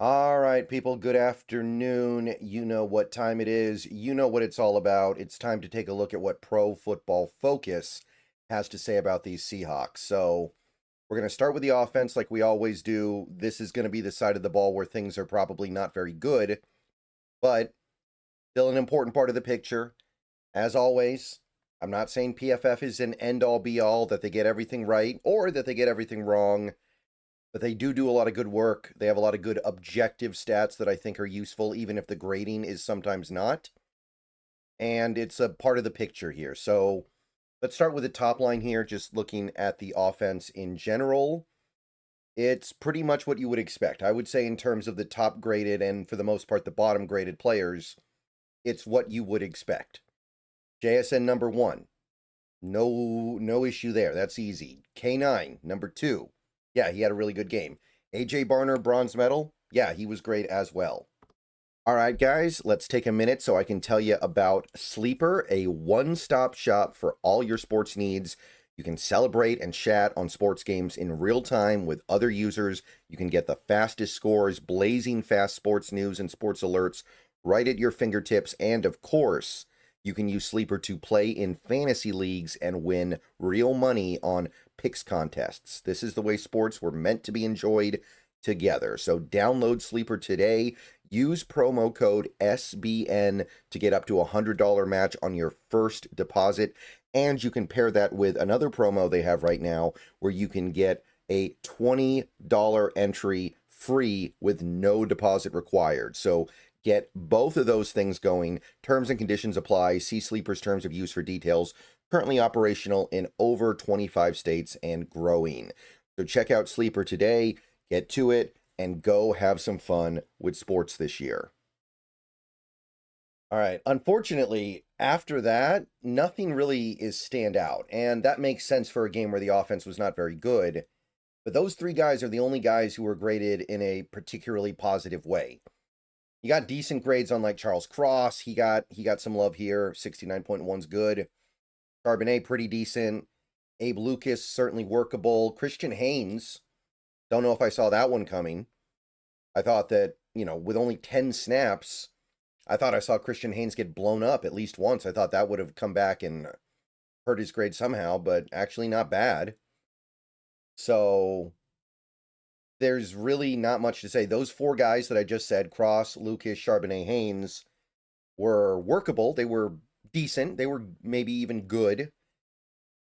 All right, people, good afternoon. You know what time it is. You know what it's all about. It's time to take a look at what Pro Football Focus has to say about these Seahawks. So, we're going to start with the offense like we always do. This is going to be the side of the ball where things are probably not very good, but still an important part of the picture. As always, I'm not saying PFF is an end all be all, that they get everything right or that they get everything wrong. But they do a lot of good work. They have a lot of good objective stats that I think are useful, even if the grading is sometimes not. And it's a part of the picture here. So let's start with the top line here, just looking at the offense in general. It's pretty much what you would expect. I would say in terms of the top graded and for the most part the bottom graded players, it's what you would expect. JSN number 1. No issue there. That's easy. K9 number 2. Yeah, he had a really good game. AJ Barner, bronze medal. Yeah, he was great as well. All right, guys, let's take a minute so I can tell you about Sleeper, a one-stop shop for all your sports needs. You can celebrate and chat on sports games in real time with other users. You can get the fastest scores, blazing fast sports news and sports alerts right at your fingertips. And of course, you can use Sleeper to play in fantasy leagues and win real money on picks contests. This is the way sports were meant to be enjoyed together. So download Sleeper today. Use promo code SBN to get up to a $100 match on your first deposit. And you can pair that with another promo they have right now where you can get a $20 entry free with no deposit required. So get both of those things going. Terms and conditions apply. See Sleeper's terms of use for details. Currently operational in over 25 states and growing. So check out Sleeper today. Get to it and go have some fun with sports this year. All right. Unfortunately, after that, nothing really is stand out. And that makes sense for a game where the offense was not very good. But those three guys are the only guys who were graded in a particularly positive way. You got decent grades on like Charles Cross. He got some love here. 69.1's good. Charbonnet, pretty decent. Abe Lucas, certainly workable. Christian Haynes, don't know if I saw that one coming. I thought that, with only 10 snaps, I thought I saw Christian Haynes get blown up at least once. I thought that would have come back and hurt his grade somehow, but actually not bad. So there's really not much to say. Those four guys that I just said, Cross, Lucas, Charbonnet, Haynes, were workable. They were decent. They were maybe even good.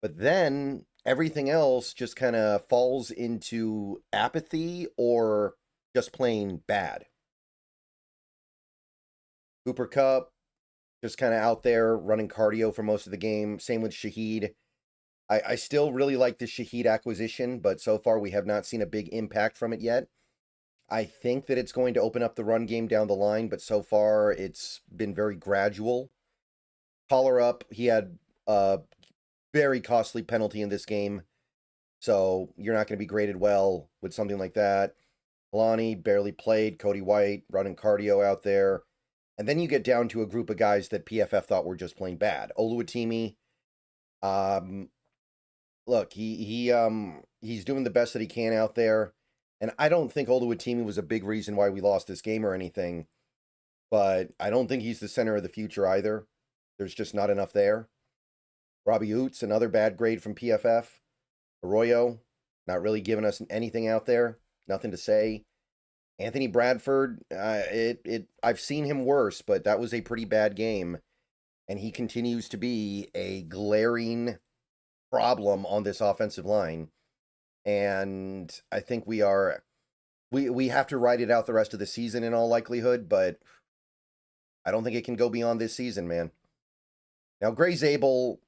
But then everything else just kind of falls into apathy or just plain bad. Cooper Kupp, just kind of out there running cardio for most of the game. Same with Shaheed. I still really like the Shaheed acquisition, but so far we have not seen a big impact from it yet. I think that it's going to open up the run game down the line, but so far it's been very gradual. Collar up, he had a very costly penalty in this game, so you're not going to be graded well with something like that. Kalani barely played. Cody White running cardio out there. And then you get down to a group of guys that PFF thought were just plain bad. Oluwatimi, um, look, he's doing the best that he can out there. And I don't think Oluwatimi was a big reason why we lost this game or anything, but I don't think he's the center of the future either. There's just not enough there. Robbie Oots, another bad grade from PFF. Arroyo, not really giving us anything out there. Nothing to say. Anthony Bradford, I've seen him worse, but that was a pretty bad game, and he continues to be a glaring problem on this offensive line. And I think we have to ride it out the rest of the season in all likelihood, but I don't think it can go beyond this season, man. Now, Gray Zabel,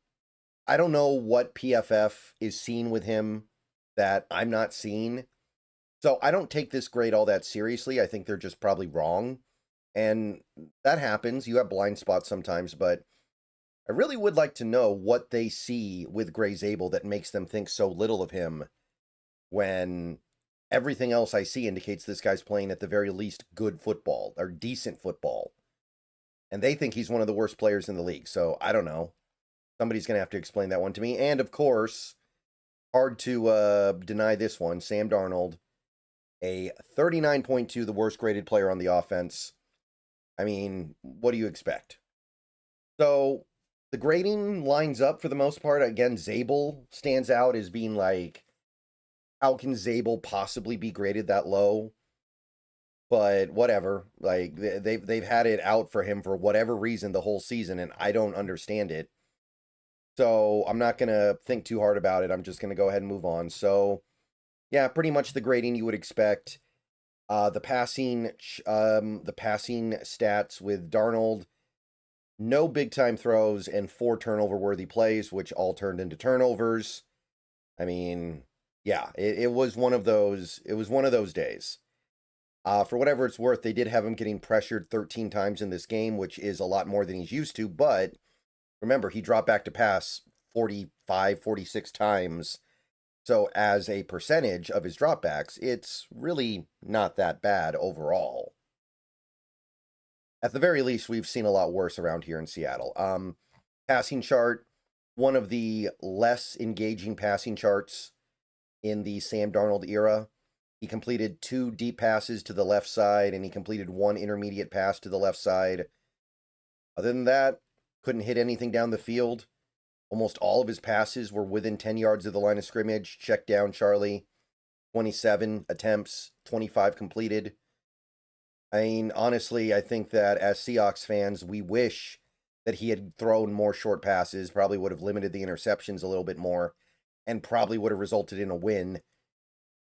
I don't know what PFF is seeing with him that I'm not seeing. So I don't take this grade all that seriously. I think they're just probably wrong. And that happens. You have blind spots sometimes, but I really would like to know what they see with Gray Zabel that makes them think so little of him when everything else I see indicates this guy's playing at the very least good football or decent football. And they think he's one of the worst players in the league. So I don't know. Somebody's going to have to explain that one to me. And of course, hard to deny this one, Sam Darnold. a 39.2, the worst graded player on the offense. I mean, what do you expect? So the grading lines up for the most part. Again, Zabel stands out as being like, how can Zabel possibly be graded that low? But whatever. Like they've had it out for him for whatever reason the whole season, and I don't understand it. So I'm not gonna think too hard about it. I'm just gonna go ahead and move on. So yeah, pretty much the grading you would expect. The passing stats with Darnold, no big time throws and 4 turnover worthy plays, which all turned into turnovers. I mean, yeah, it was one of those. It was one of those days. For whatever it's worth, they did have him getting pressured 13 times in this game, which is a lot more than he's used to. But remember, he dropped back to pass 45, 46 times. So as a percentage of his dropbacks, it's really not that bad overall. At the very least, we've seen a lot worse around here in Seattle. Passing chart, one of the less engaging passing charts in the Sam Darnold era. He completed 2 deep passes to the left side, and he completed 1 intermediate pass to the left side. Other than that, couldn't hit anything down the field. Almost all of his passes were within 10 yards of the line of scrimmage. Check down, Charlie. 27 attempts, 25 completed. I mean, honestly, I think that as Seahawks fans, we wish that he had thrown more short passes, probably would have limited the interceptions a little bit more, and probably would have resulted in a win.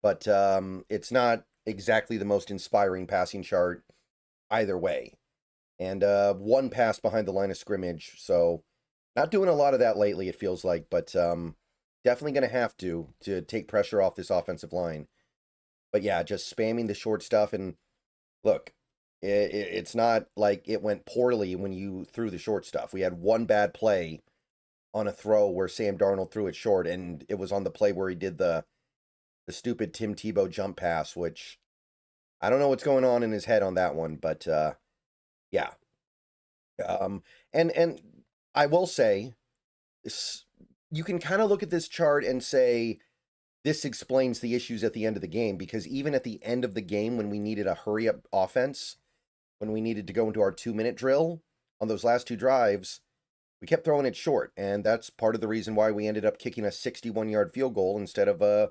But it's not exactly the most inspiring passing chart either way. And 1 pass behind the line of scrimmage, so not doing a lot of that lately, it feels like, but definitely going to have to take pressure off this offensive line. But yeah, just spamming the short stuff. And look, it's not like it went poorly when you threw the short stuff. We had 1 bad play on a throw where Sam Darnold threw it short, and it was on the play where he did the stupid Tim Tebow jump pass, which I don't know what's going on in his head on that one, but yeah. And I will say, you can kind of look at this chart and say, this explains the issues at the end of the game, because even at the end of the game, when we needed a hurry-up offense, when we needed to go into our 2-minute drill on those last 2 drives, we kept throwing it short, and that's part of the reason why we ended up kicking a 61-yard field goal instead of a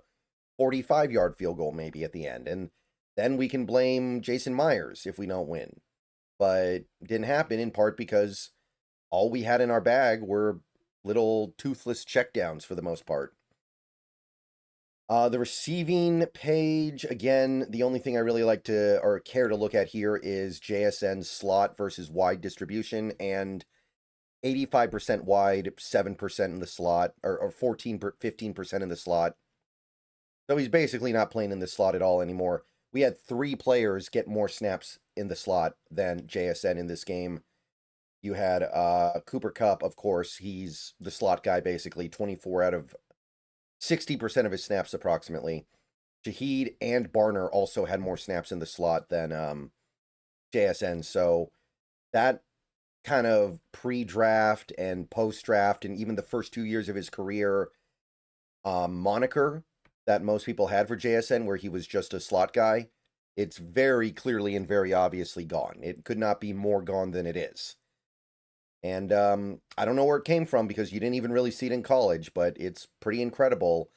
45-yard field goal maybe at the end. And then we can blame Jason Myers if we don't win. But it didn't happen, in part because all we had in our bag were little toothless checkdowns for the most part. The receiving page, again, the only thing I really like to, or care to look at here, is JSN's slot versus wide distribution, and 85% wide, 7% in the slot, or 15% in the slot. So he's basically not playing in the slot at all anymore. We had 3 players get more snaps in the slot than JSN in this game. You had Cooper Kupp, of course. He's the slot guy, basically. 24 out of 60% of his snaps, approximately. Shaheed and Barner also had more snaps in the slot than JSN. So that kind of pre-draft and post-draft, and even the first 2 years of his career moniker that most people had for JSN, where he was just a slot guy, it's very clearly and very obviously gone. It could not be more gone than it is. And I don't know where it came from, because you didn't even really see it in college, but it's pretty incredible.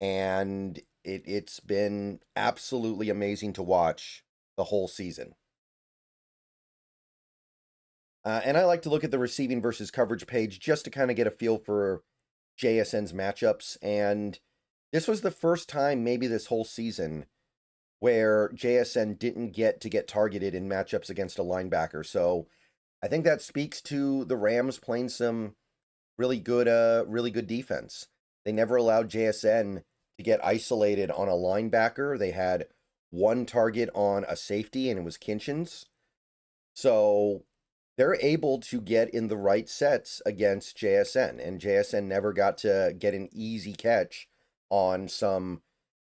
And it's been absolutely amazing to watch the whole season. And I like to look at the receiving versus coverage page just to kind of get a feel for JSN's matchups. And this was the first time maybe this whole season where JSN didn't get targeted in matchups against a linebacker. So I think that speaks to the Rams playing some really good defense. They never allowed JSN to get isolated on a linebacker. They had 1 target on a safety, and it was Kinchins. So they're able to get in the right sets against JSN, and JSN never got to get an easy catch on some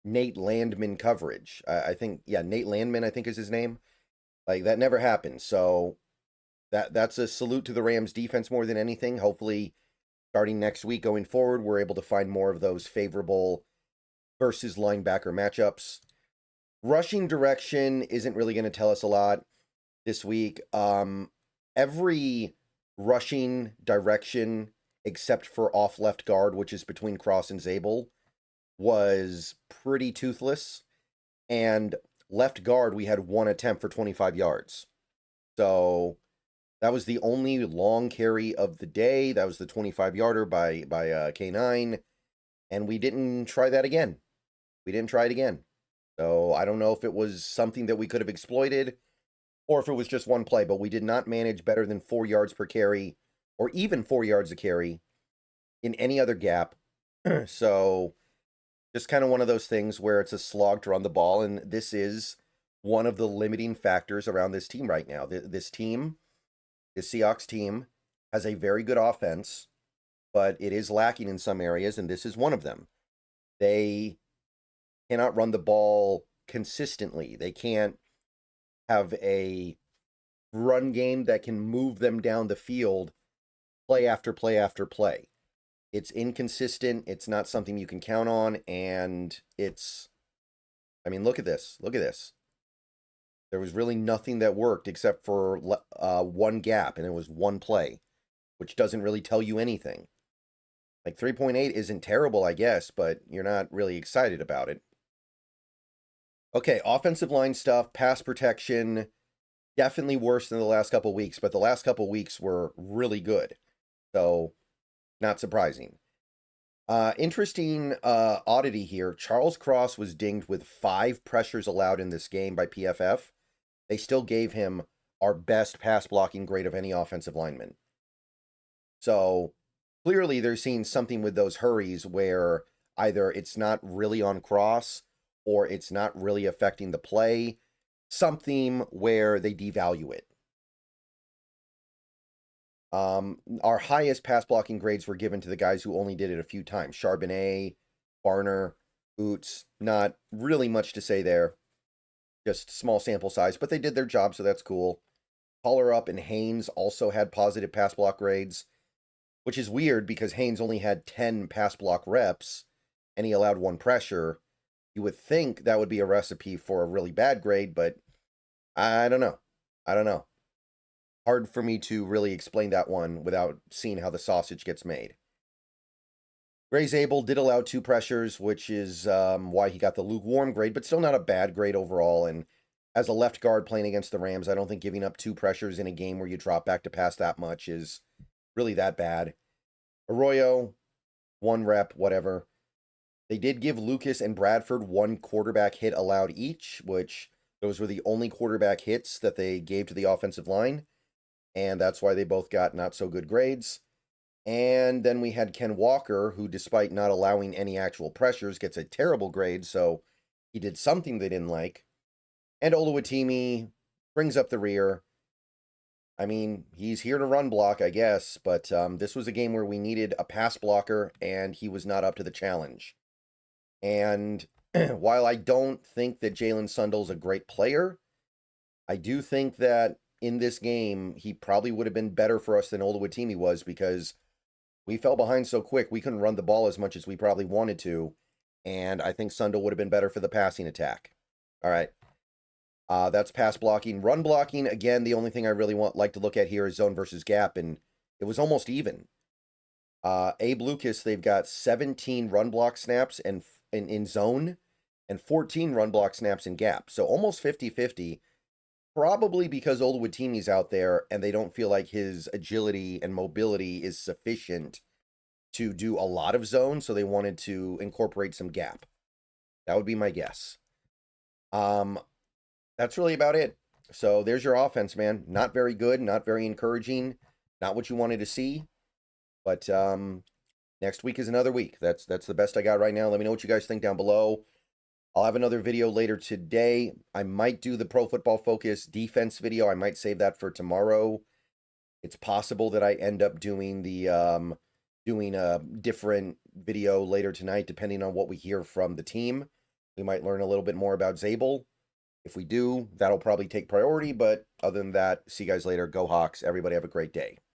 Nate Landman coverage. I think, yeah, Nate Landman, I think is his name. Like, that never happened. So that's a salute to the Rams defense more than anything. Hopefully, starting next week going forward, we're able to find more of those favorable versus linebacker matchups. Rushing direction isn't really going to tell us a lot this week. Every rushing direction except for off left guard, which is between Cross and Zabel, was pretty toothless. And left guard, we had one attempt for 25 yards. So that was the only long carry of the day. That was the 25-yarder by K9. And we didn't try that again. We didn't try it again. So I don't know if it was something that we could have exploited or if it was just one play, but we did not manage better than 4 yards per carry or even 4 yards a carry in any other gap. So just kind of one of those things where it's a slog to run the ball, and this is one of the limiting factors around this team right now. This team, the Seahawks team, has a very good offense, but it is lacking in some areas, and this is one of them. They cannot run the ball consistently. They can't have a run game that can move them down the field play after play after play. It's inconsistent. It's not something you can count on, and it's, I mean, look at this. Look at this. There was really nothing that worked except for one gap, and it was one play, which doesn't really tell you anything. Like 3.8 isn't terrible, I guess, but you're not really excited about it. Okay, offensive line stuff, pass protection, definitely worse than the last couple weeks, but the last couple weeks were really good. So, not surprising. Interesting oddity here. Charles Cross was dinged with 5 pressures allowed in this game by PFF. They still gave him our best pass blocking grade of any offensive lineman. So, clearly they're seeing something with those hurries where either it's not really on Cross or it's not really affecting the play. Something where they devalue it. Our highest pass blocking grades were given to the guys who only did it a few times. Charbonnet, Barner, Oots. Not really much to say there. Just small sample size, but they did their job, so that's cool. Collar Up and Haynes also had positive pass block grades, which is weird because Haynes only had 10 pass block reps and he allowed 1 pressure. You would think that would be a recipe for a really bad grade, but I don't know. I don't know. Hard for me to really explain that one without seeing how the sausage gets made. Gray Zabel did allow 2 pressures, which is why he got the lukewarm grade, but still not a bad grade overall. And as a left guard playing against the Rams, I don't think giving up 2 pressures in a game where you drop back to pass that much is really that bad. Arroyo, 1 rep, whatever. They did give Lucas and Bradford 1 quarterback hit allowed each, which those were the only quarterback hits that they gave to the offensive line. And that's why they both got not so good grades. And then we had Ken Walker, who, despite not allowing any actual pressures, gets a terrible grade, so he did something they didn't like. And Oluwatimi brings up the rear. I mean, he's here to run block, I guess, but this was a game where we needed a pass blocker, and he was not up to the challenge. And while I don't think that Jalen Sundle's a great player, I do think that in this game, he probably would have been better for us than Oluwatimi was because we fell behind so quick, we couldn't run the ball as much as we probably wanted to, and I think Sundle would have been better for the passing attack. All right. That's pass blocking. Run blocking, again, the only thing I really like to look at here is zone versus gap, and it was almost even. Abe Lucas, they've got 17 run block snaps and in zone and 14 run block snaps in gap, so almost 50-50. Probably because Oluwatimi's out there and they don't feel like his agility and mobility is sufficient to do a lot of zone, so they wanted to incorporate some gap. That would be my guess. That's really about it. So there's your offense, man. Not very good, not very encouraging, not what you wanted to see. But next week is another week. That's the best I got right now. Let me know what you guys think down below. I'll have another video later today. I might do the Pro Football Focus defense video. I might save that for tomorrow. It's possible that I end up doing the doing a different video later tonight, depending on what we hear from the team. We might learn a little bit more about Zabel. If we do, that'll probably take priority. But other than that, see you guys later. Go Hawks. Everybody have a great day.